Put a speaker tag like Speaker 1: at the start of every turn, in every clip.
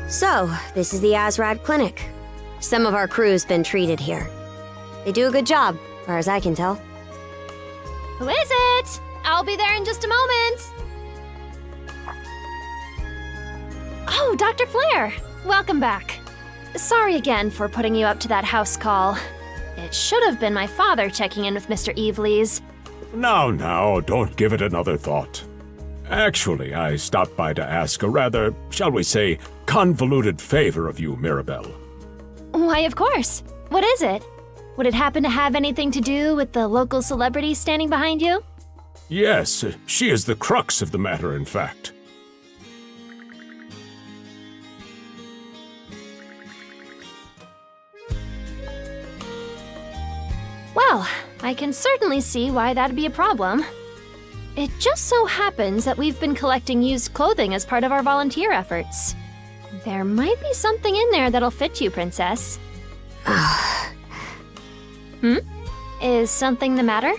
Speaker 1: So, this is the Azrad Clinic. Some of our crew's been treated here. They do a good job, as far as I can tell.
Speaker 2: Who is it? I'll be there in just a moment. Oh, Dr. Flair. Welcome back. Sorry again for putting you up to that house call. It should have been my father checking in with Mr. Evelees.
Speaker 3: Now, don't give it another thought. Actually, I stopped by to ask a rather, shall we say, convoluted favor of you, Mirabelle.
Speaker 2: Why, of course. What is it? Would it happen to have anything to do with the local celebrity standing behind you?
Speaker 3: Yes, she is the crux of the matter, in fact.
Speaker 2: Well, I can certainly see why that'd be a problem. It just so happens that we've been collecting used clothing as part of our volunteer efforts. There might be something in there that'll fit you, Princess. Is something the matter?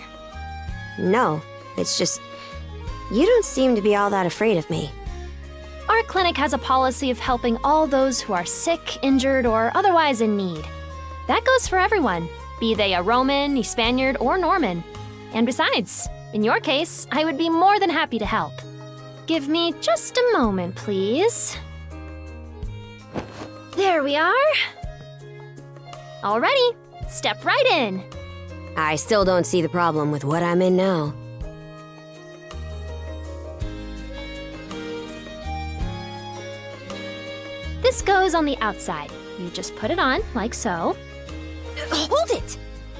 Speaker 1: No, it's just... you don't seem to be all that afraid of me.
Speaker 2: Our clinic has a policy of helping all those who are sick, injured, or otherwise in need. That goes for everyone, be they a Roman, a Spaniard, or Norman. And besides, in your case, I would be more than happy to help. Give me just a moment, please. There we are. Alrighty, step right in.
Speaker 1: I still don't see the problem with what I'm in now.
Speaker 2: This goes on the outside. You just put it on, like so.
Speaker 1: Hold it!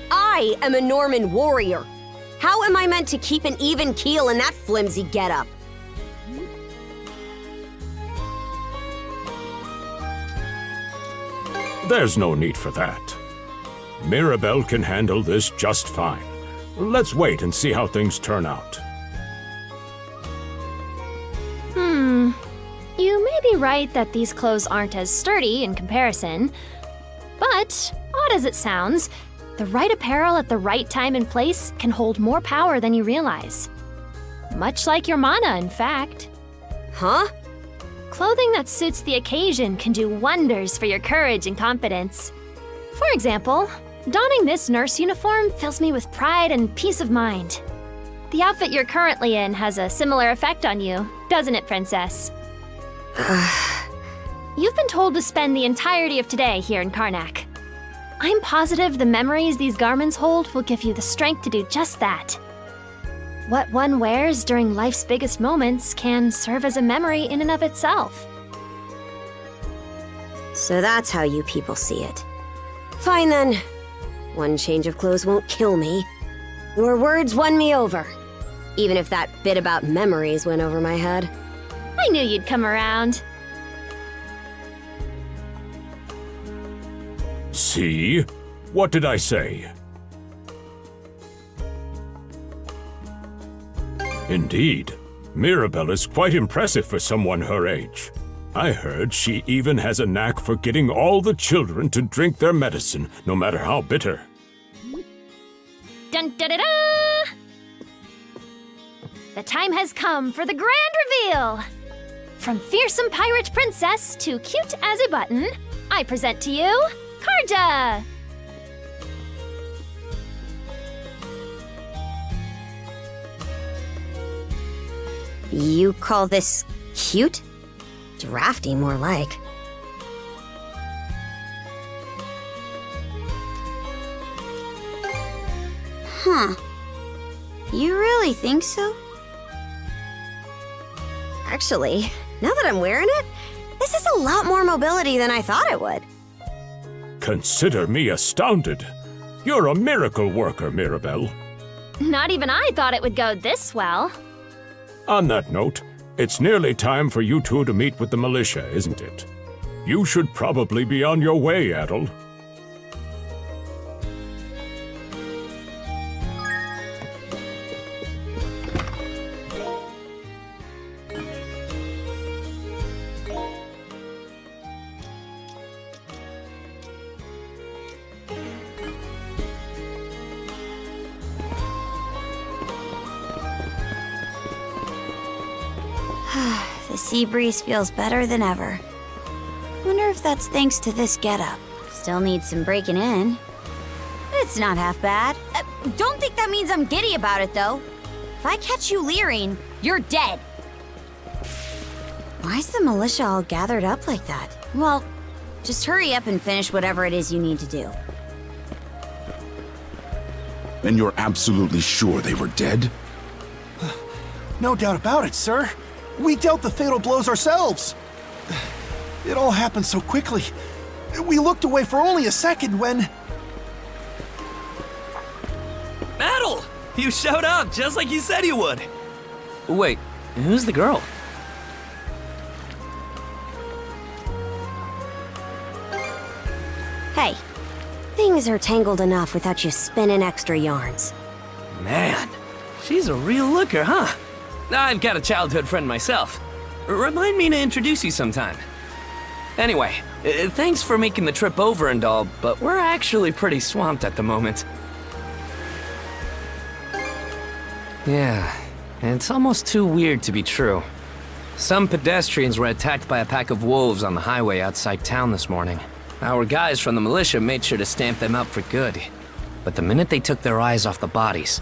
Speaker 1: I am a Norman warrior. How am I meant to keep an even keel in that flimsy getup?
Speaker 3: There's no need for that. Mirabelle can handle this just fine. Let's wait and see how things turn out.
Speaker 2: You may be right that these clothes aren't as sturdy in comparison, but odd as it sounds, the right apparel at the right time and place can hold more power than you realize. Much like your mana, in fact.
Speaker 1: Huh?
Speaker 2: Clothing that suits the occasion can do wonders for your courage and confidence. For example, donning this nurse uniform fills me with pride and peace of mind. The outfit you're currently in has a similar effect on you, doesn't it, Princess? You've been told to spend the entirety of today here in Karnak. I'm positive the memories these garments hold will give you the strength to do just that. What one wears during life's biggest moments can serve as a memory in and of itself.
Speaker 1: So that's how you people see it. Fine then. One change of clothes won't kill me. Your words won me over. Even if that bit about memories went over my head.
Speaker 2: I knew you'd come around.
Speaker 3: See? What did I say? Indeed. Mirabelle is quite impressive for someone her age. I heard she even has a knack for getting all the children to drink their medicine, no matter how bitter.
Speaker 2: Dun da da da! The time has come for the grand reveal! From fearsome pirate princess to cute as a button, I present to you, Karja!
Speaker 1: You call this cute? Drafty, more like. Huh. You really think so? Actually, now that I'm wearing it, this is a lot more mobility than I thought it would.
Speaker 3: Consider me astounded. You're a miracle worker, Mirabelle.
Speaker 2: Not even I thought it would go this well.
Speaker 3: On that note, it's nearly time for you two to meet with the militia, isn't it? You should probably be on your way, Adel.
Speaker 1: The sea breeze feels better than ever.
Speaker 4: if that's thanks to this getup. Still needs some breaking in. It's not half bad. Don't think that means I'm giddy about it, though. If I catch you leering, you're dead. Why's the militia all gathered up like that? Well, just hurry up and finish whatever it is you need to do.
Speaker 5: And you're absolutely sure they were dead?
Speaker 6: No doubt about it, sir. We dealt the fatal blows ourselves. It all happened so quickly. We looked away for only a second when...
Speaker 7: Battle! You showed up just like you said you would. Wait, who's the girl?
Speaker 1: Hey, things are tangled enough without you spinning extra yarns.
Speaker 7: Man, she's a real looker, huh? I've got a childhood friend myself. Remind me to introduce you sometime. Anyway, thanks for making the trip over and all, but we're actually pretty swamped at the moment. Yeah, it's almost too weird to be true. Some pedestrians were attacked by a pack of wolves on the highway outside town this morning. Our guys from the militia made sure to stamp them out for good. But the minute they took their eyes off the bodies,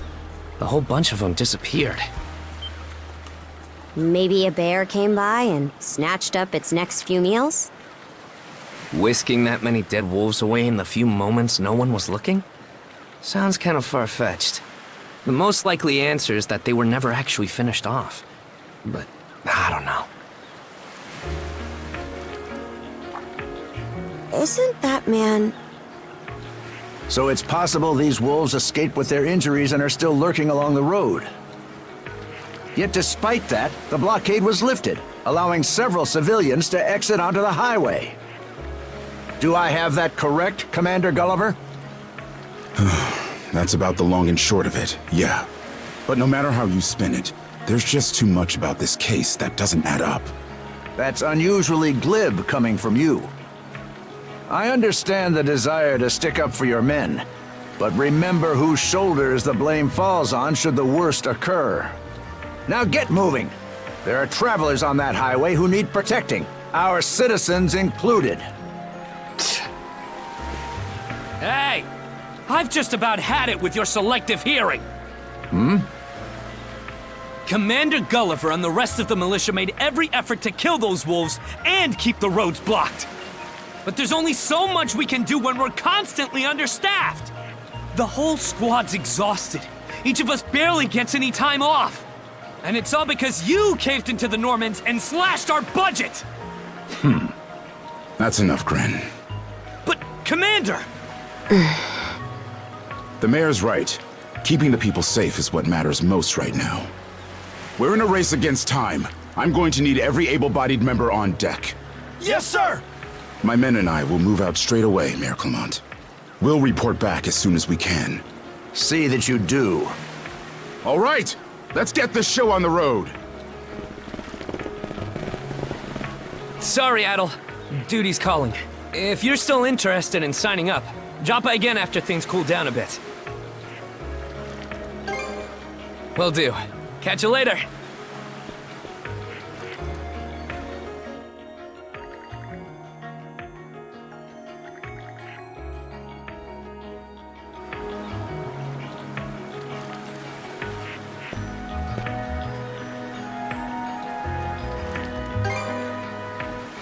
Speaker 7: the whole bunch of them disappeared.
Speaker 1: Maybe a bear came by and snatched up its next few meals?
Speaker 7: Whisking that many dead wolves away in the few moments no one was looking? Sounds kind of far-fetched. The most likely answer is that they were never actually finished off. But I don't know.
Speaker 1: Isn't that man...
Speaker 8: So it's possible these wolves escaped with their injuries and are still lurking along the road. Yet despite that, the blockade was lifted, allowing several civilians to exit onto the highway. Do I have that correct, Commander Gulliver?
Speaker 5: That's about the long and short of it, yeah. But no matter how you spin it, there's just too much about this case that doesn't add up.
Speaker 8: That's unusually glib coming from you. I understand the desire to stick up for your men, but remember whose shoulders the blame falls on should the worst occur. Now get moving. There are travelers on that highway who need protecting, our citizens included.
Speaker 7: Hey! I've just about had it with your selective hearing. Commander Gulliver and the rest of the militia made every effort to kill those wolves and keep the roads blocked. But there's only so much we can do when we're constantly understaffed. The whole squad's exhausted. Each of us barely gets any time off. And it's all because you caved into the Normans and slashed our budget!
Speaker 5: That's enough, Grin.
Speaker 7: But, Commander!
Speaker 5: The mayor's right. Keeping the people safe is what matters most right now. We're in a race against time. I'm going to need every able-bodied member on deck.
Speaker 6: Yes, sir!
Speaker 5: My men and I will move out straight away, Mayor Clement. We'll report back as soon as we can.
Speaker 8: See that you do.
Speaker 5: All right! Let's get this show on the road!
Speaker 7: Sorry, Adel. Duty's calling. If you're still interested in signing up, drop by again after things cool down a bit. Will do. Catch you later.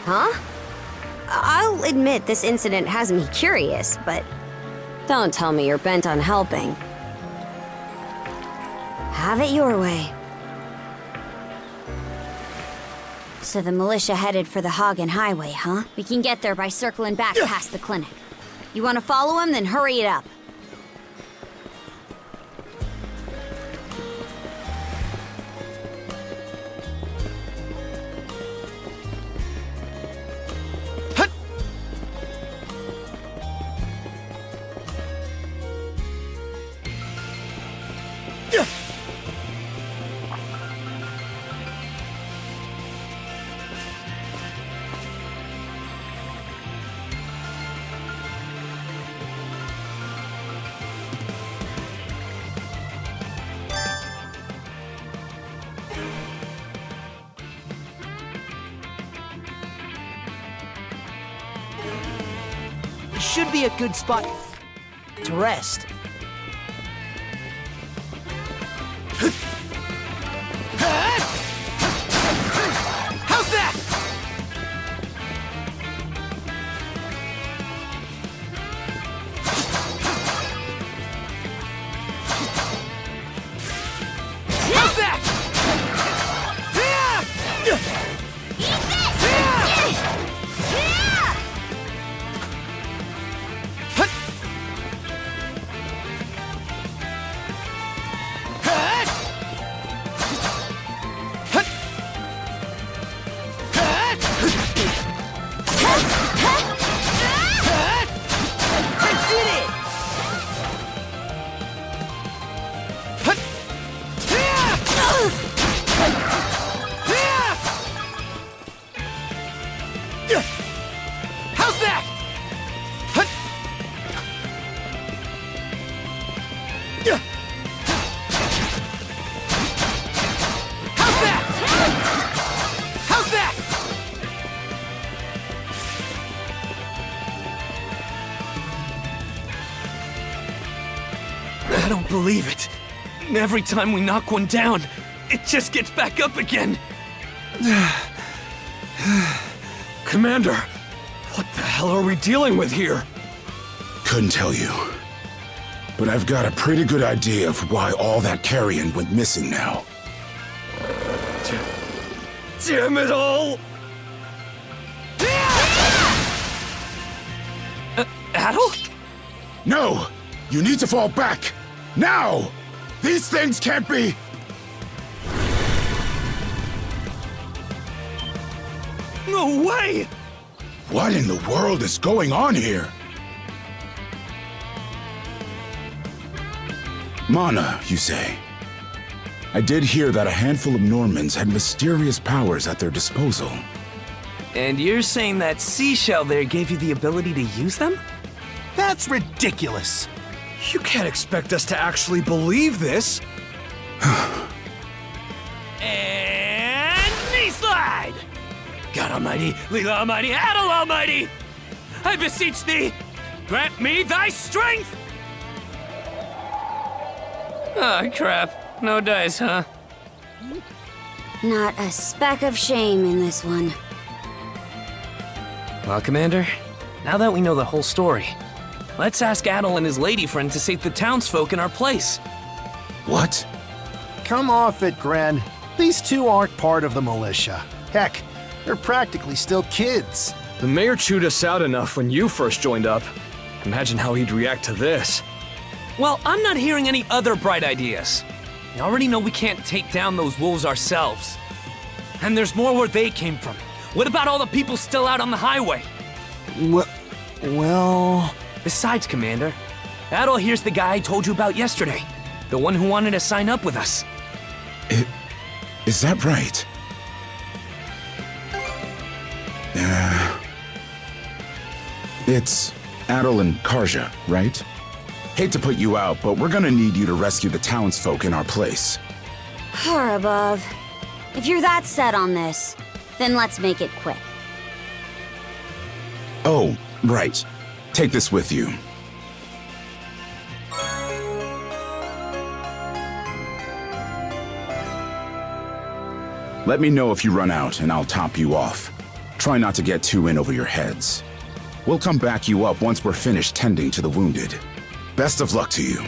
Speaker 1: Huh? I'll admit this incident has me curious, but don't tell me you're bent on helping. Have it your way.
Speaker 4: So the militia headed for the Hagen Highway, huh? We can get there by circling back past the clinic. You want to follow him? Then hurry it up.
Speaker 9: should be a good spot to rest.
Speaker 7: How's that? How's that? How's that? How's that? How's that? I don't believe it. Every time we knock one down, it just gets back up again. Commander, what the hell are we dealing with here?
Speaker 5: Couldn't tell you. But I've got a pretty good idea of why all that carrion went missing now.
Speaker 7: Damn it all! Adel?
Speaker 5: No! You need to fall back! Now! These things can't be...
Speaker 7: No way!
Speaker 5: What in the world is going on here? Mana, you say? I did hear that a handful of Normans had mysterious powers at their disposal.
Speaker 7: And you're saying that seashell there gave you the ability to use them?
Speaker 6: That's ridiculous.
Speaker 10: You can't expect us to actually believe this.
Speaker 7: And knee slide! God Almighty, Leela Almighty, Adel Almighty! I beseech thee, grant me thy strength! Oh, crap. No dice, huh?
Speaker 1: Not a speck of shame in this one.
Speaker 7: Well, Commander, now that we know the whole story, let's ask Adel and his lady friend to save the townsfolk in our place.
Speaker 5: What?
Speaker 6: Come off it, Gren. These two aren't part of the militia. Heck, they're practically still kids.
Speaker 10: The mayor chewed us out enough when you first joined up. Imagine how he'd react to this.
Speaker 7: Well, I'm not hearing any other bright ideas. We already know we can't take down those wolves ourselves. And there's more where they came from. What about all the people still out on the highway?
Speaker 6: Well...
Speaker 7: Besides, Commander, Adel here's the guy I told you about yesterday. The one who wanted to sign up with us.
Speaker 5: Is that right? It's Adel and Karja, right? Hate to put you out, but we're gonna need you to rescue the townsfolk in our place.
Speaker 1: Far above. If you're that set on this, then let's make it quick.
Speaker 5: Oh, right. Take this with you. Let me know if you run out, and I'll top you off. Try not to get too in over your heads. We'll come back you up once we're finished tending to the wounded. Best of luck to you.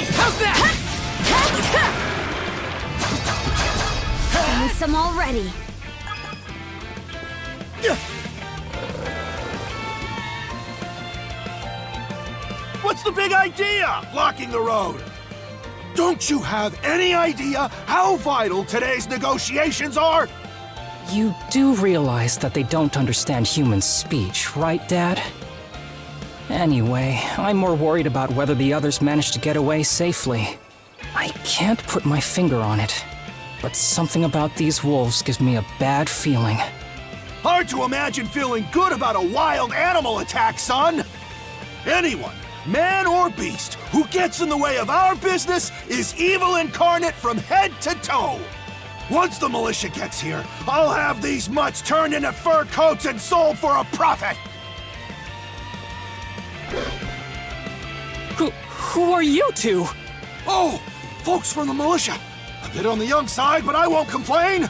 Speaker 7: How's that?
Speaker 1: Some already.
Speaker 6: What's the big idea? Blocking the road. Don't you have any idea how vital today's negotiations are?
Speaker 11: You do realize that they don't understand human speech, right, Dad? Anyway, I'm more worried about whether the others managed to get away safely. I can't put my finger on it, but something about these wolves gives me a bad feeling.
Speaker 6: Hard to imagine feeling good about a wild animal attack, son! Anyone, man or beast, who gets in the way of our business is evil incarnate from head to toe! Once the militia gets here, I'll have these mutts turned into fur coats and sold for a profit!
Speaker 11: Who are you two?
Speaker 6: Oh, folks from the militia. A bit on the young side, but I won't complain.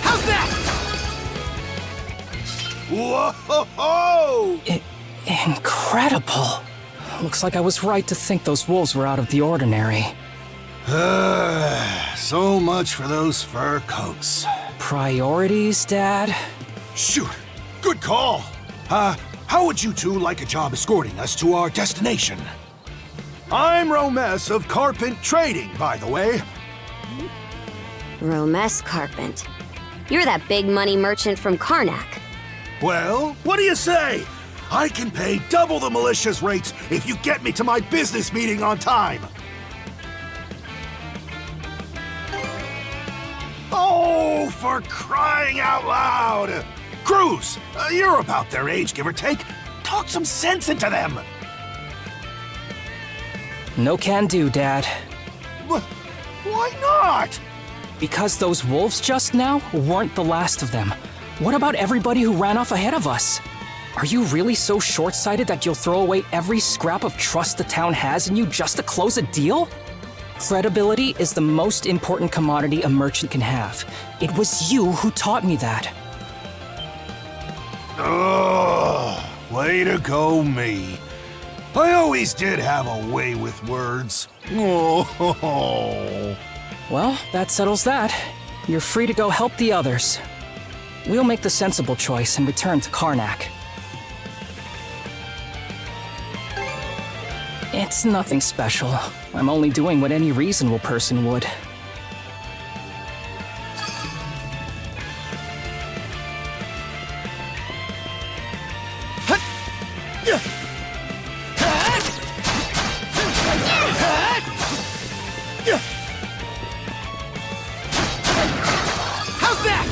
Speaker 7: How's that?
Speaker 6: Whoa!
Speaker 11: Incredible. Looks like I was right to think those wolves were out of the ordinary.
Speaker 6: So much for those fur coats.
Speaker 11: Priorities, Dad?
Speaker 6: Shoot, good call. How would you two like a job escorting us to our destination? I'm Romes of Carpent Trading, by the way.
Speaker 1: Romes Carpent. You're that big money merchant from Karnak.
Speaker 6: Well, what do you say? I can pay double the militia's rates if you get me to my business meeting on time. Oh, for crying out loud! Cruz, you're about their age, give or take. Talk some sense into them.
Speaker 11: No can do, Dad.
Speaker 6: Why not?
Speaker 11: Because those wolves just now weren't the last of them. What about everybody who ran off ahead of us? Are you really so short-sighted that you'll throw away every scrap of trust the town has in you just to close a deal? Credibility is the most important commodity a merchant can have. It was you who taught me that.
Speaker 6: Oh, way to go, me. I always did have a way with words. Oh.
Speaker 11: Well, that settles that. You're free to go help the others. We'll make the sensible choice and return to Karnak. It's nothing special. I'm only doing what any reasonable person would.
Speaker 7: How's that?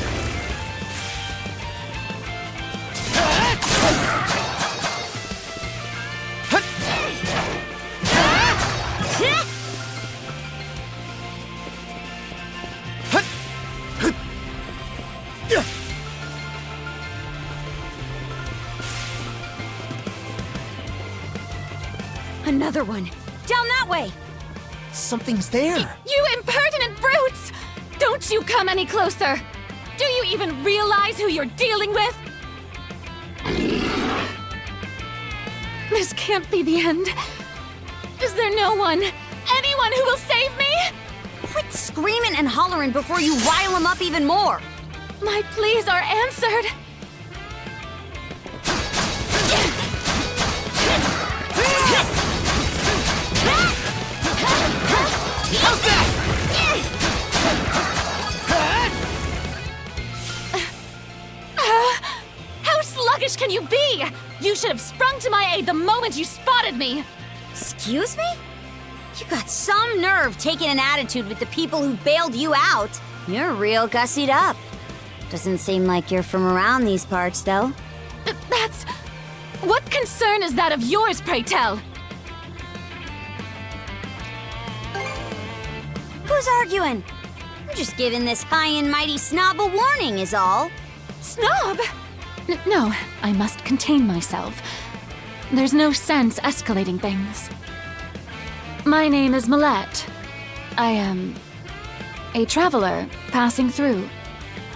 Speaker 4: Another one. Down that way.
Speaker 9: Something's there.
Speaker 2: You impertinent brutes! Don't you come any closer! Do you even realize who you're dealing with? This can't be the end. Is there no one, anyone who will save me?
Speaker 4: Quit screaming and hollering before you rile them up even more.
Speaker 2: My pleas are answered.
Speaker 7: How's that?
Speaker 2: How sluggish can you be? You should have sprung to my aid the moment you spotted me.
Speaker 4: Excuse me? You got some nerve taking an attitude with the people who bailed you out. You're real gussied up. Doesn't seem like you're from around these parts, though.
Speaker 2: That's... What concern is that of yours, pray tell?
Speaker 4: Who's arguing? I'm just giving this high and mighty snob a warning, is all.
Speaker 2: Snob? No, I must contain myself. There's no sense escalating things. My name is Millette. I am a traveler passing through.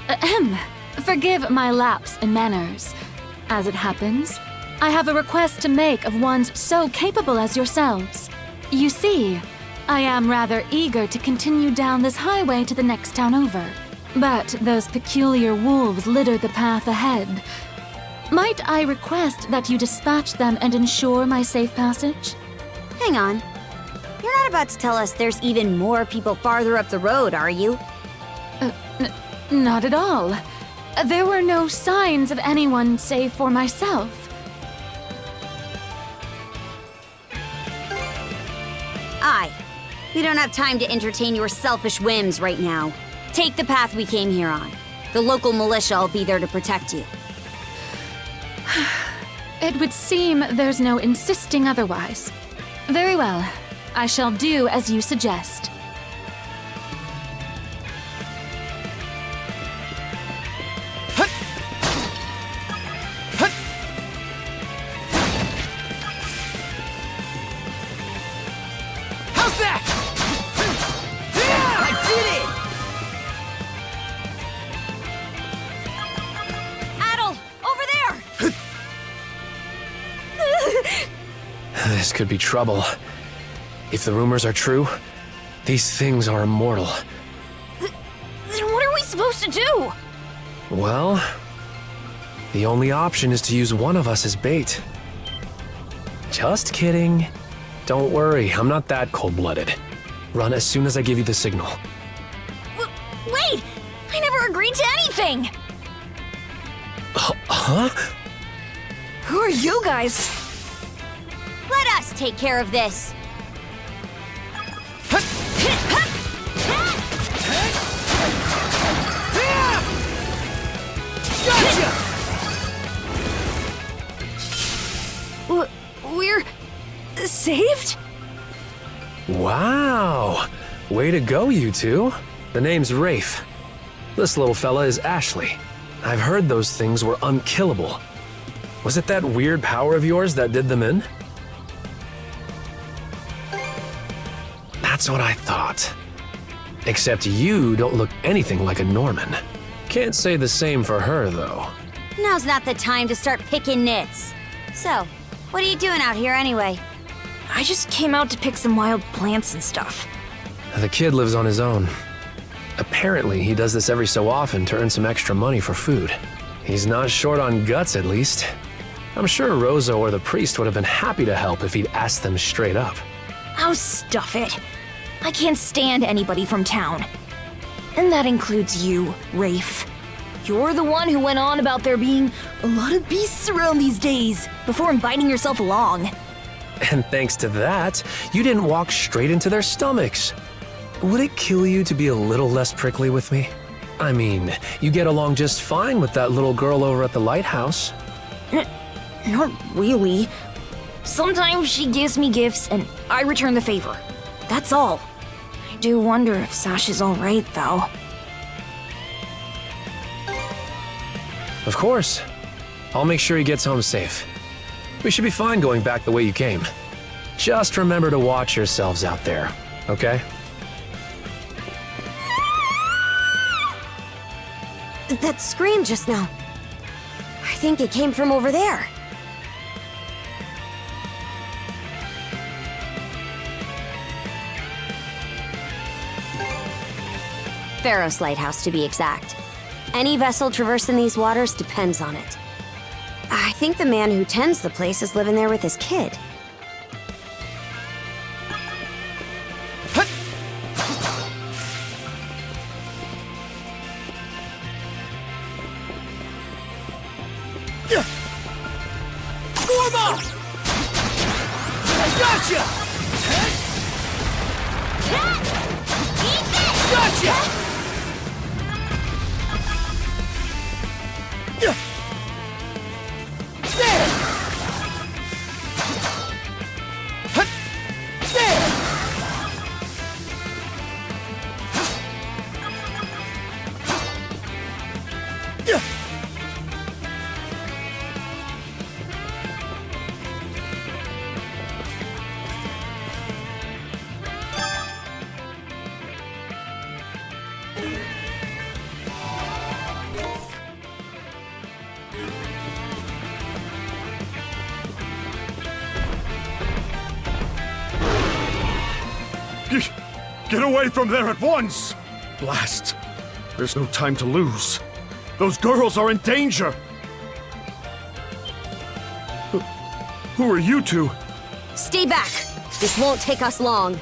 Speaker 2: Ahem. Forgive my lapse in manners. As it happens, I have a request to make of ones so capable as yourselves. You see, I am rather eager to continue down this highway to the next town over. But those peculiar wolves litter the path ahead. Might I request that you dispatch them and ensure my safe passage?
Speaker 4: Hang on. You're not about to tell us there's even more people farther up the road, are you?
Speaker 12: Not at all. There were no signs of anyone save for myself.
Speaker 4: We don't have time to entertain your selfish whims right now. Take the path we came here on. The local militia will be there to protect you.
Speaker 12: It would seem there's no insisting otherwise. Very well. I shall do as you suggest.
Speaker 7: How's that? I
Speaker 4: Adel, over there!
Speaker 10: This could be trouble. If the rumors are true, these things are immortal.
Speaker 4: Then what are we supposed to do?
Speaker 10: Well, the only option is to use one of us as bait. Just kidding. Don't worry, I'm not that cold-blooded. Run as soon as I give you the signal.
Speaker 4: Wait! I never agreed to anything!
Speaker 10: Huh?
Speaker 4: Who are you guys? Let us take care of this. We're saved?
Speaker 10: Wow! Way to go, you two. The name's Rafe. This little fella is Ashley. I've heard those things were unkillable. Was it that weird power of yours that did them in? That's what I thought. Except you don't look anything like a Norman. Can't say the same for her, though.
Speaker 4: Now's not the time to start picking nits. So, what are you doing out here anyway?
Speaker 13: I just came out to pick some wild plants and stuff.
Speaker 10: The kid lives on his own. Apparently, he does this every so often to earn some extra money for food. He's not short on guts, at least. I'm sure Rozo or the priest would have been happy to help if he'd asked them straight up.
Speaker 13: Oh, stuff it. I can't stand anybody from town. And that includes you, Rafe. You're the one who went on about there being a lot of beasts around these days, before inviting yourself along.
Speaker 10: And thanks to that, you didn't walk straight into their stomachs. Would it kill you to be a little less prickly with me? I mean, you get along just fine with that little girl over at the lighthouse.
Speaker 13: Not really. Sometimes she gives me gifts and I return the favor. That's all. I do wonder if Sash is alright, though.
Speaker 10: Of course. I'll make sure he gets home safe. We should be fine going back the way you came. Just remember to watch yourselves out there, okay?
Speaker 1: That scream just now. I think it came from over there. Pharos Lighthouse, to be exact. Any vessel traversing these waters depends on it. I think the man who tends the place is living there with his kid.
Speaker 6: Form up! Gotcha! Gotcha!
Speaker 14: Get away from there at once! Blast. There's no time to lose. Those girls are in danger! Who are you two?
Speaker 1: Stay back! This won't take us long.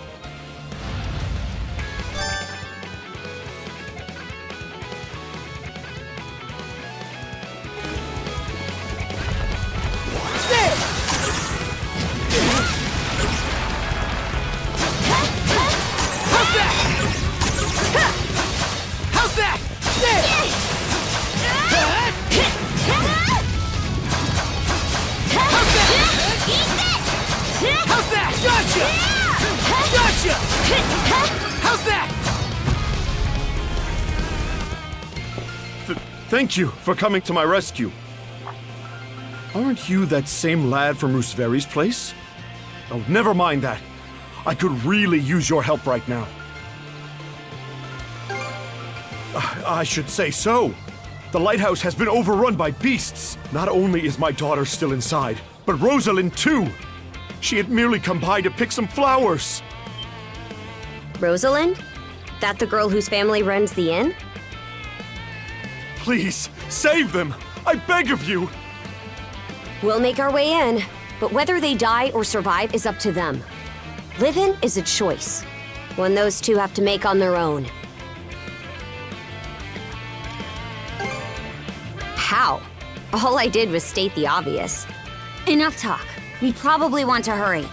Speaker 7: How's that? Gotcha! How's that?
Speaker 14: Thank you for coming to my rescue. Aren't you that same lad from Rooseveri's place? Oh, never mind that. I could really use your help right now. I should say so. The lighthouse has been overrun by beasts. Not only is my daughter still inside, but Rosalind too. She had merely come by to pick some flowers.
Speaker 1: Rosalind? That the girl whose family runs the inn?
Speaker 14: Please, save them! I beg of you!
Speaker 1: We'll make our way in, but whether they die or survive is up to them. Living is a choice, one those two have to make on their own. How? All I did was state the obvious.
Speaker 4: Enough talk. We probably want to hurry.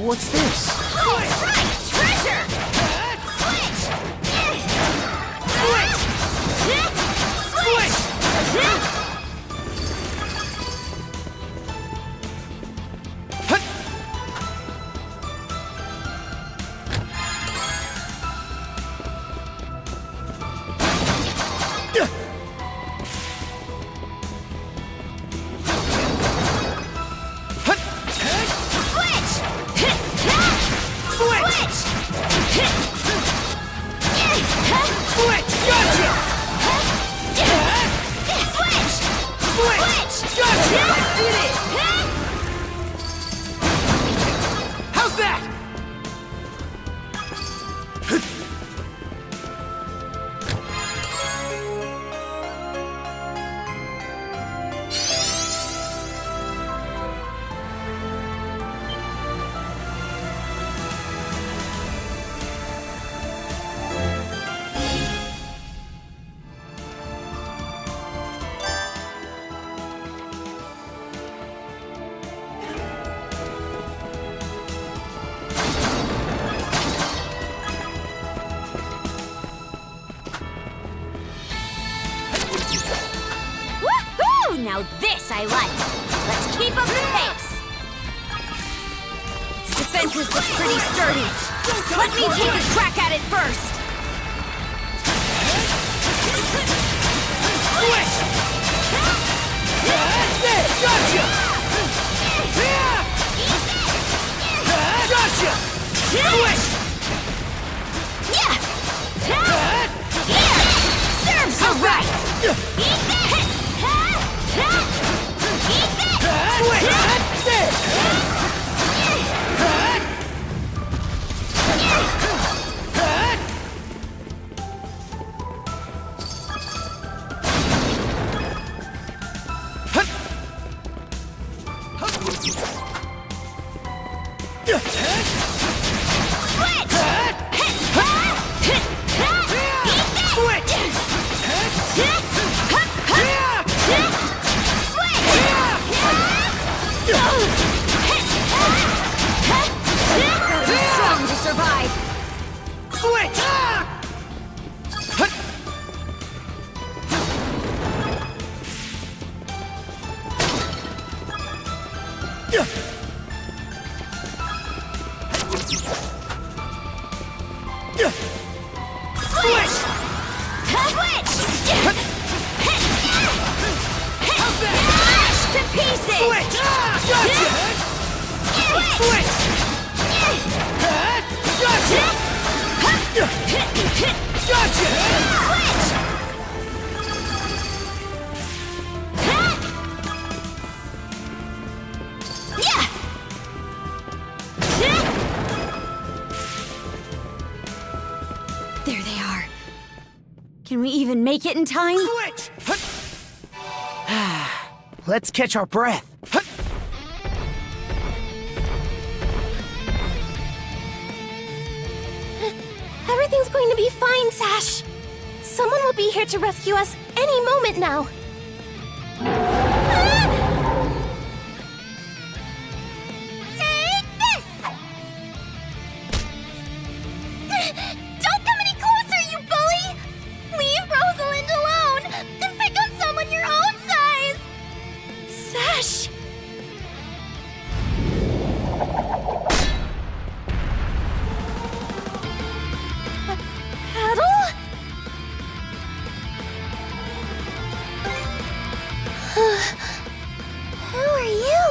Speaker 9: What's this?
Speaker 13: Oh, right! Treasure! Switch!
Speaker 7: How's that?
Speaker 4: Woohoo! Now this I like. Let's keep up the pace. Its defenses look pretty sturdy. Let me take a crack at it first.
Speaker 7: Switch! Gotcha! Gotcha! Switch!
Speaker 4: Serves you right!
Speaker 1: Strong to survive.
Speaker 7: Switch!
Speaker 13: Switch! Switch! Smash to pieces!
Speaker 7: Switch! Gotcha! Switch! Gotcha! Gotcha!
Speaker 13: Switch! Yeah!
Speaker 4: There they are. Can we even make it in time?
Speaker 7: Switch!
Speaker 9: Let's catch our breath.
Speaker 2: Everything's going to be fine, Sash. Someone will be here to rescue us any moment now.
Speaker 13: Take this! Don't come any closer, you bully! Leave Rosalind alone and pick on someone your own size!
Speaker 2: Sash! Adel? Who are you?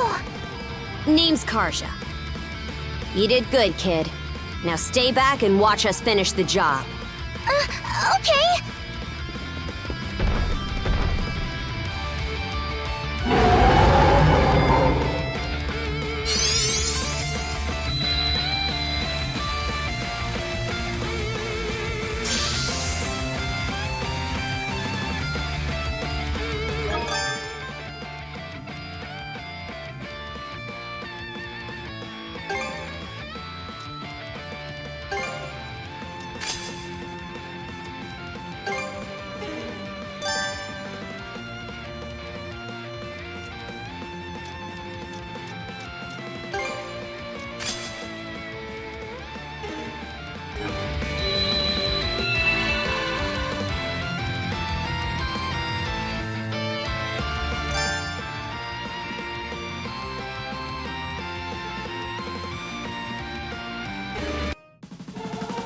Speaker 1: Name's Karja. You did good, kid. Now stay back and watch us finish the job.
Speaker 13: Okay.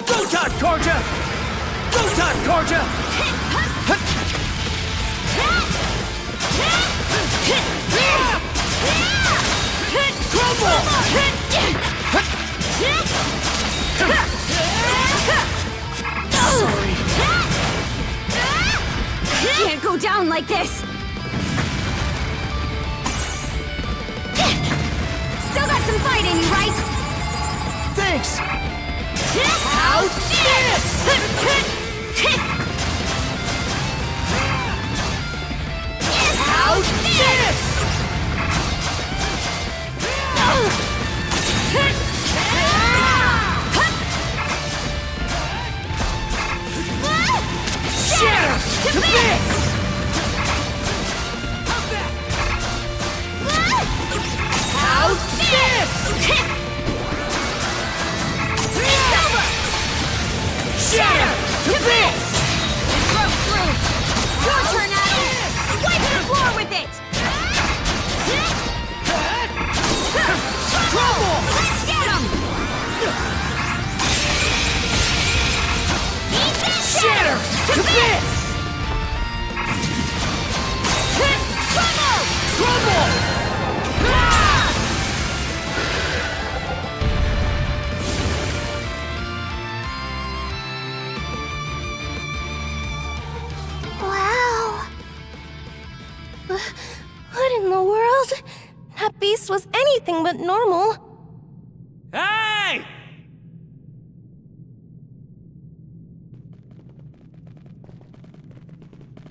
Speaker 7: Rotot, Karja! Rotot, Karja!
Speaker 1: Can't go down like this!
Speaker 4: Still got some fight in you, right?
Speaker 9: Thanks!
Speaker 13: How's this? How's this?
Speaker 7: Shatter to bits!
Speaker 13: How's this?
Speaker 7: Shatter to bits!
Speaker 1: Broke through! Your turn, Adam! Wipe the floor with it!
Speaker 7: Trouble!
Speaker 1: Let's get him!
Speaker 7: Shatter to bits! Trouble!
Speaker 2: Wow. What in the world? That beast was anything but normal.
Speaker 7: Hey!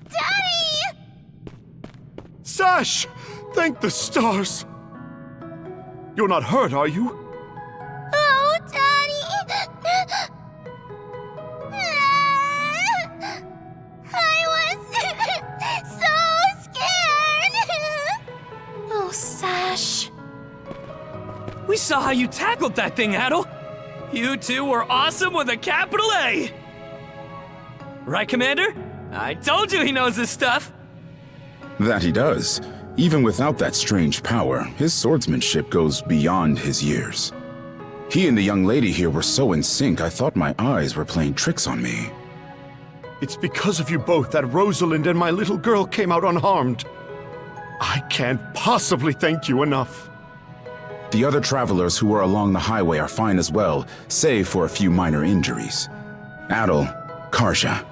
Speaker 13: Daddy!
Speaker 14: Sash! Thank the stars! You're not hurt, are you?
Speaker 13: Oh, Daddy! I was so scared!
Speaker 2: Oh, Sash.
Speaker 7: We saw how you tackled that thing, Adel. You two were awesome with a capital A. Right, Commander? I told you he knows his stuff.
Speaker 5: That he does. Even without that strange power, his swordsmanship goes beyond his years. He and the young lady here were so in sync, I thought my eyes were playing tricks on me.
Speaker 14: It's because of you both that Rosalind and my little girl came out unharmed. I can't possibly thank you enough.
Speaker 5: The other travelers who were along the highway are fine as well, save for a few minor injuries. Adel, Karja,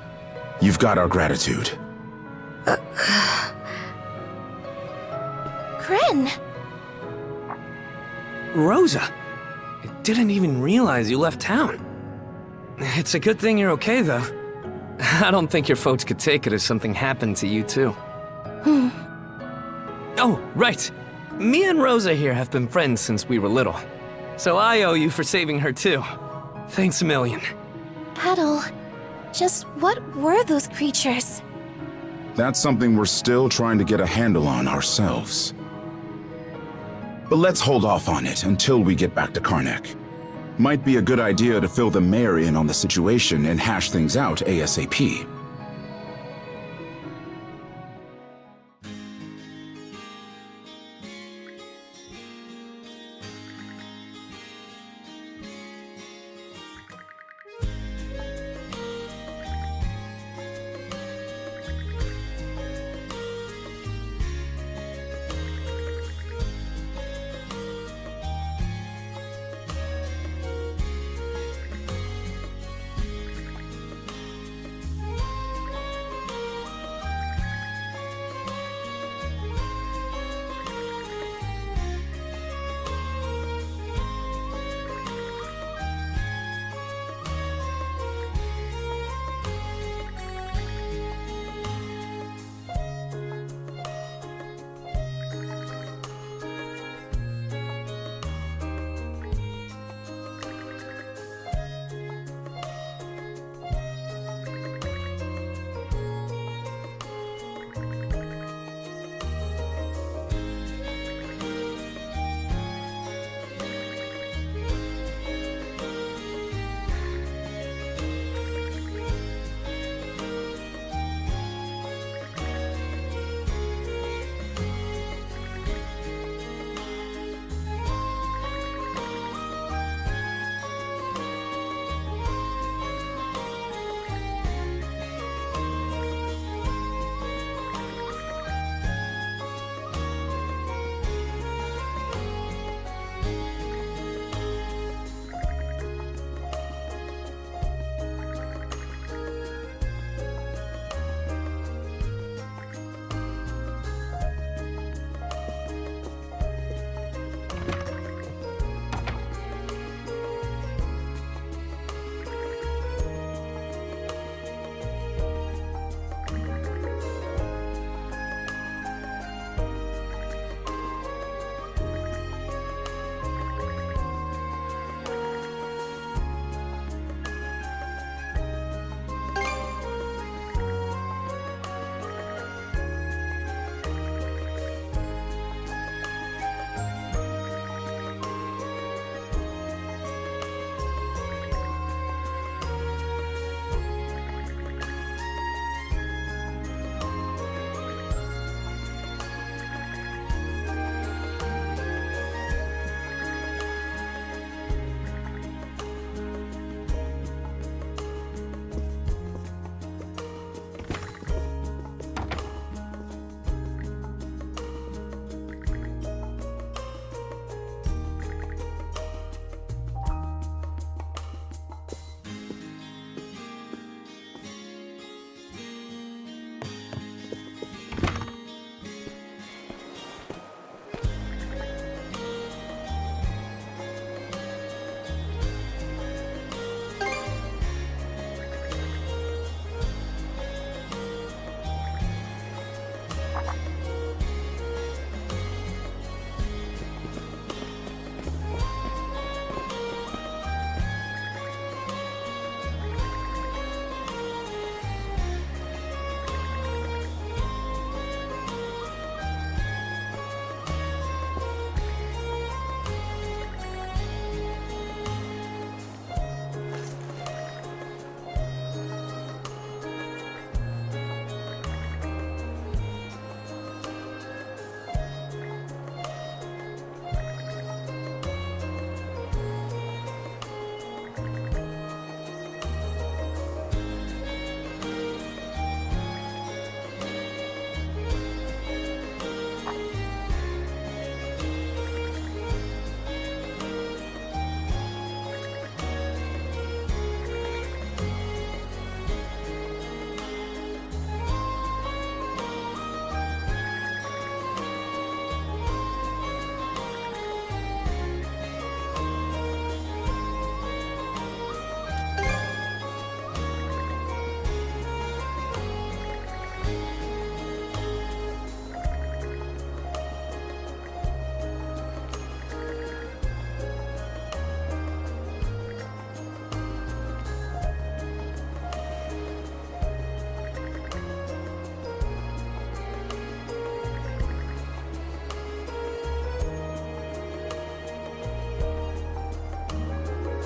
Speaker 5: you've got our gratitude.
Speaker 13: Kren!
Speaker 7: Rosa, I didn't even realize you left town. It's a good thing you're okay, though. I don't think your folks could take it if something happened to you, too. Oh, right. Me and Rosa here have been friends since we were little. So I owe you for saving her, too. Thanks a million.
Speaker 13: Adel, just what were those creatures?
Speaker 5: That's something we're still trying to get a handle on ourselves. But let's hold off on it until we get back to Karnak. Might be a good idea to fill the mayor in on the situation and hash things out ASAP.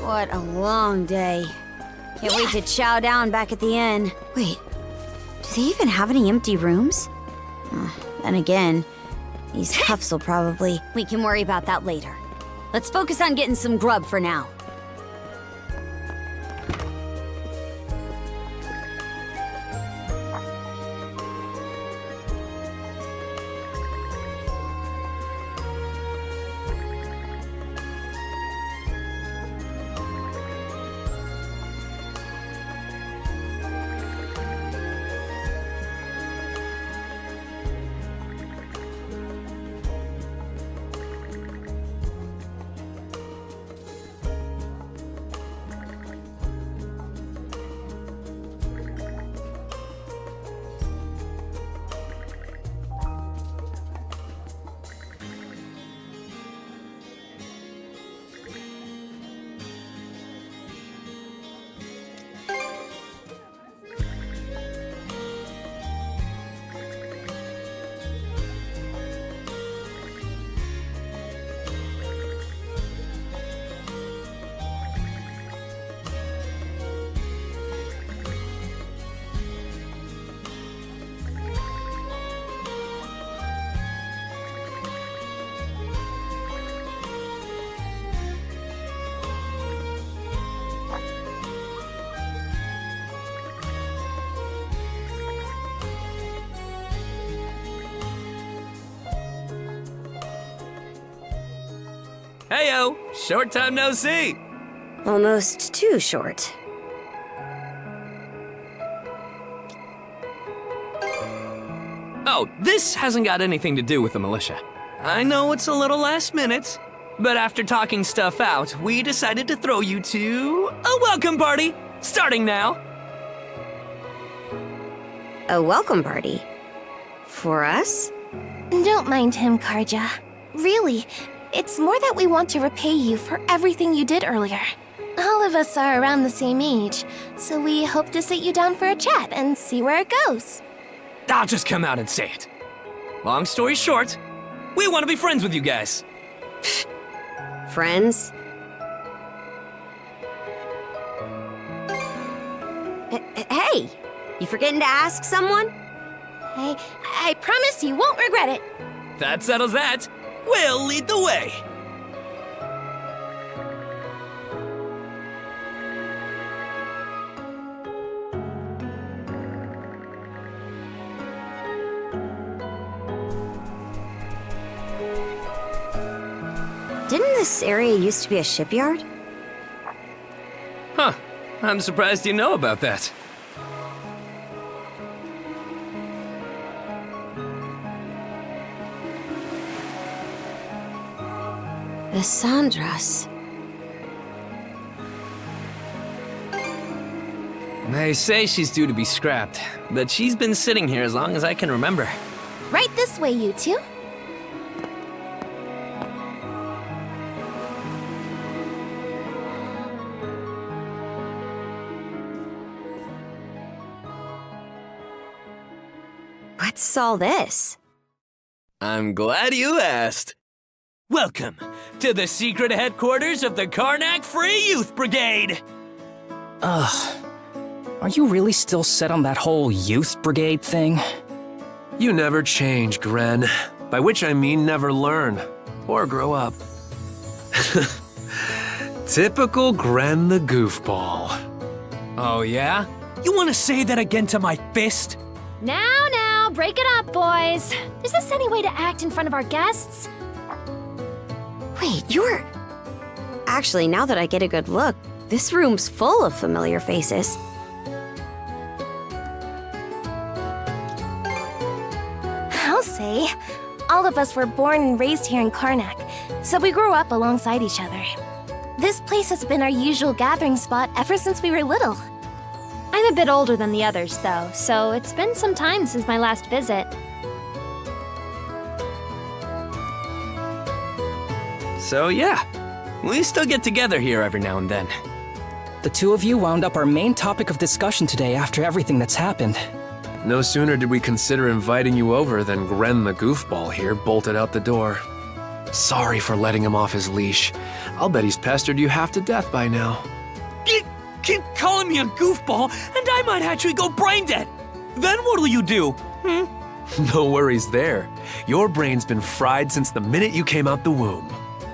Speaker 4: What a long day. Can't wait to chow down back at the inn. Wait, do they even have any empty rooms? Then again, these cuffs will probably... We can worry about that later. Let's focus on getting some grub for now.
Speaker 7: Heyo! Short time no see!
Speaker 1: Almost too short.
Speaker 7: Oh, this hasn't got anything to do with the militia. I know it's a little last minute, but after talking stuff out, we decided to throw you to a welcome party, starting now.
Speaker 1: A welcome party? For us?
Speaker 13: Don't mind him, Karja. Really, it's more that we want to repay you for everything you did earlier. All of us are around the same age, so we hope to sit you down for a chat and see where it goes.
Speaker 7: I'll just come out and say it. Long story short, we want to be friends with you guys.
Speaker 1: Friends? Hey! You forgetting to ask someone?
Speaker 13: I promise you won't regret it.
Speaker 7: That settles that. We'll lead the way.
Speaker 1: Didn't this area used to be a shipyard?
Speaker 7: Huh. I'm surprised you know about that.
Speaker 1: The Sandras.
Speaker 7: They say she's due to be scrapped, but she's been sitting here as long as I can remember.
Speaker 13: Right this way, you two.
Speaker 1: What's all this?
Speaker 7: I'm glad you asked. Welcome to the secret headquarters of the Karnak Free Youth Brigade!
Speaker 11: Ugh. Are you really still set on that whole youth brigade thing?
Speaker 10: You never change, Gren. By which I mean never learn. Or grow up. Typical Gren the goofball.
Speaker 7: Oh yeah? You want to say that again to my fist?
Speaker 2: Now, break it up, boys. Is this any way to act in front of our guests?
Speaker 1: Wait, you're... Actually, now that I get a good look, this room's full of familiar faces.
Speaker 13: I'll say, all of us were born and raised here in Karnak, so we grew up alongside each other. This place has been our usual gathering spot ever since we were little.
Speaker 2: I'm a bit older than the others, though, so it's been some time since my last visit.
Speaker 7: So yeah, we still get together here every now and then.
Speaker 11: The two of you wound up our main topic of discussion today after everything that's happened.
Speaker 10: No sooner did we consider inviting you over than Gren the goofball here bolted out the door. Sorry for letting him off his leash. I'll bet he's pestered you half to death by now.
Speaker 7: Keep calling me a goofball, and I might actually go brain dead. Then what'll you do?
Speaker 10: No worries there. Your brain's been fried since the minute you came out the womb.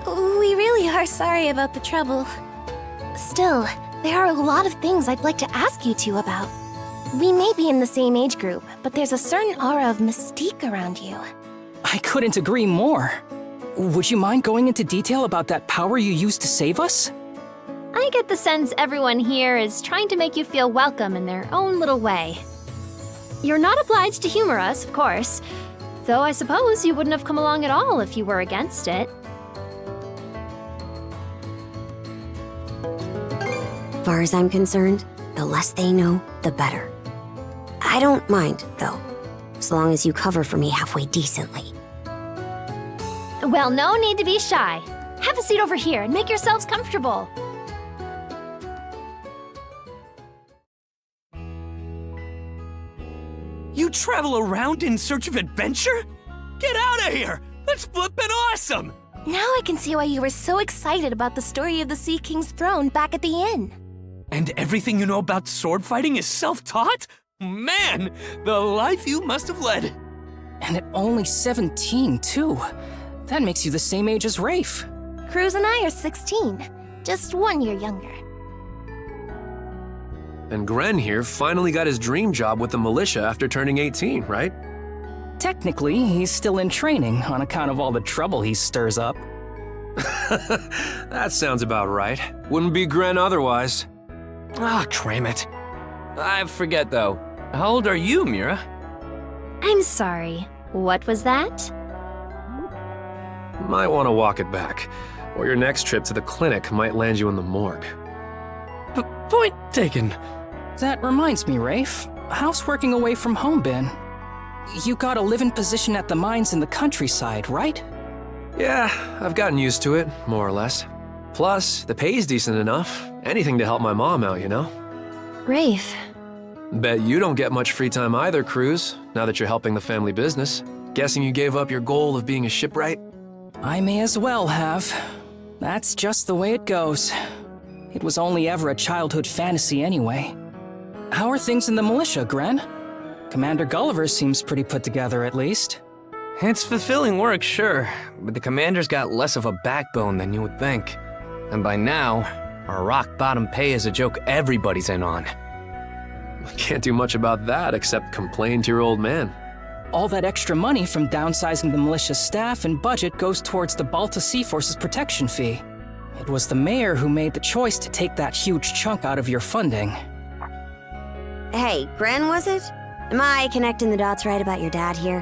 Speaker 13: We really are sorry about the trouble. Still, there are a lot of things I'd like to ask you two about. We may be in the same age group, but there's a certain aura of mystique around you.
Speaker 11: I couldn't agree more. Would you mind going into detail about that power you used to save us?
Speaker 2: I get the sense everyone here is trying to make you feel welcome in their own little way. You're not obliged to humor us, of course, though I suppose you wouldn't have come along at all if you were against it.
Speaker 1: Far as I'm concerned, the less they know, the better. I don't mind, though, as long as you cover for me halfway decently.
Speaker 2: Well, no need to be shy. Have a seat over here and make yourselves comfortable.
Speaker 7: You travel around in search of adventure? Get out of here! That's flippin' awesome!
Speaker 13: Now I can see why you were so excited about the story of the Sea King's throne back at the inn.
Speaker 7: And everything you know about sword fighting is self-taught? Man, the life you must have led.
Speaker 11: And at only 17, too. That makes you the same age as Rafe.
Speaker 13: Cruz and I are 16, just 1 year younger.
Speaker 10: And Gren here finally got his dream job with the militia after turning 18, right?
Speaker 11: Technically, he's still in training on account of all the trouble he stirs up.
Speaker 10: That sounds about right. Wouldn't be Gren otherwise.
Speaker 7: Ah, cram it. I forget, though. How old are you, Mira?
Speaker 2: I'm sorry. What was that?
Speaker 10: Might want to walk it back, or your next trip to the clinic might land you in the morgue.
Speaker 7: Point taken.
Speaker 11: That reminds me, Rafe. How's working away from home been? You got a live-in position at the mines in the countryside, right?
Speaker 10: Yeah, I've gotten used to it, more or less. Plus, the pay's decent enough. Anything to help my mom out, you know?
Speaker 2: Rafe.
Speaker 10: Bet you don't get much free time either, Cruz, now that you're helping the family business. Guessing you gave up your goal of being a shipwright?
Speaker 11: I may as well have. That's just the way it goes. It was only ever a childhood fantasy anyway. How are things in the militia, Gren? Commander Gulliver seems pretty put together, at least.
Speaker 7: It's fulfilling work, sure, but the commander's got less of a backbone than you would think. And by now, our rock-bottom pay is a joke everybody's in on.
Speaker 10: Can't do much about that except complain to your old man.
Speaker 11: All that extra money from downsizing the militia staff and budget goes towards the Balta Sea Force's protection fee. It was the mayor who made the choice to take that huge chunk out of your funding.
Speaker 1: Hey, Gren, was it? Am I connecting the dots right about your dad here?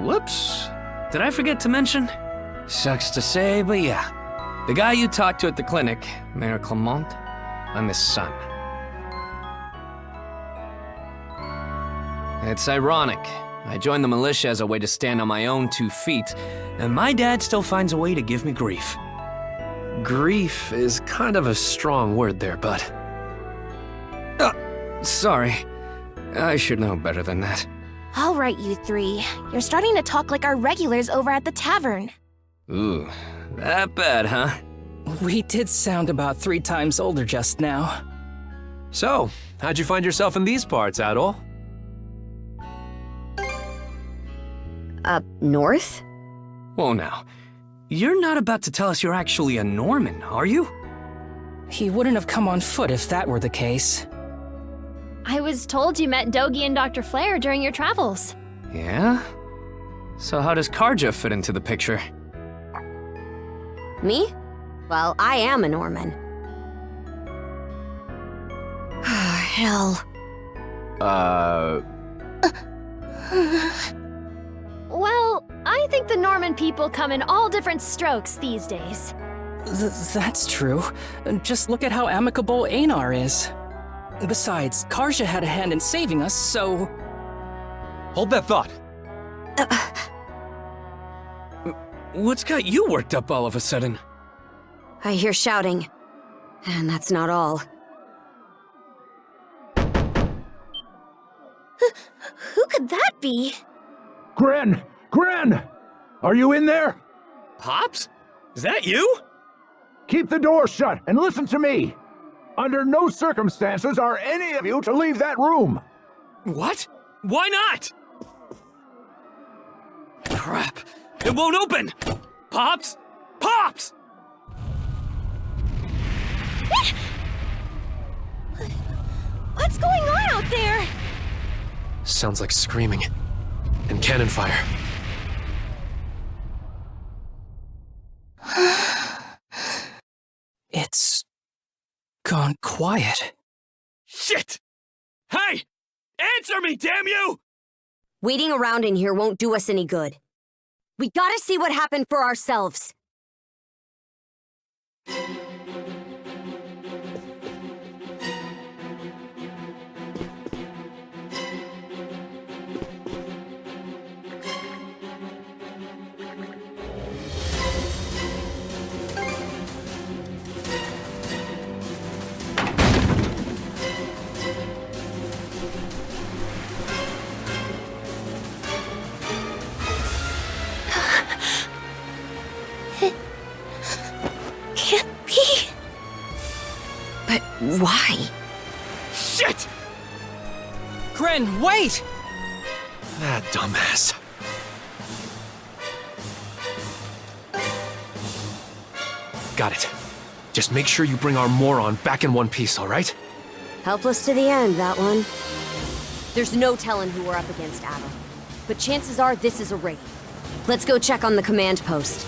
Speaker 7: Whoops. Did I forget to mention? Sucks to say, but yeah. The guy you talked to at the clinic, Mayor Clement, I'm his son. It's ironic. I joined the militia as a way to stand on my own 2 feet, and my dad still finds a way to give me grief.
Speaker 10: Grief is kind of a strong word there, bud.
Speaker 7: Sorry. I should know better than that.
Speaker 13: All right, you three. You're starting to talk like our regulars over at the tavern.
Speaker 7: Ooh, that bad, huh?
Speaker 11: We did sound about 3 times older just now.
Speaker 10: So, how'd you find yourself in these parts, Adol?
Speaker 1: Up north?
Speaker 7: Whoa now. You're not about to tell us you're actually a Norman, are you?
Speaker 11: He wouldn't have come on foot if that were the case.
Speaker 2: I was told you met Dogi and Dr. Flair during your travels.
Speaker 7: Yeah? So how does Karja fit into the picture?
Speaker 1: Me? Well, I am a Norman. Hell.
Speaker 2: Well, I think the Norman people come in all different strokes these days.
Speaker 11: That's true. Just look at how amicable Einar is. Besides, Karja had a hand in saving us, so...
Speaker 14: Hold that thought.
Speaker 7: What's got you worked up all of a sudden?
Speaker 1: I hear shouting. And that's not all.
Speaker 13: Who could that be?
Speaker 8: Gren! Gren! Are you in there?
Speaker 7: Pops? Is that you?
Speaker 8: Keep the door shut and listen to me. Under no circumstances are any of you to leave that room.
Speaker 7: What? Why not? Crap. It won't open! Pops? Pops!
Speaker 13: What's going on out there?
Speaker 10: Sounds like screaming. And cannon fire.
Speaker 11: It's gone quiet.
Speaker 7: Shit! Hey! Answer me, damn you!
Speaker 1: Waiting around in here won't do us any good. We gotta see what happened for ourselves.
Speaker 13: Can't be.
Speaker 1: But why?
Speaker 7: Shit!
Speaker 11: Gren, wait!
Speaker 10: That dumbass. Got it. Just make sure you bring our moron back in one piece, all right?
Speaker 1: Helpless to the end, that one. There's no telling who we're up against, Adam. But chances are this is a raid. Let's go check on the command post.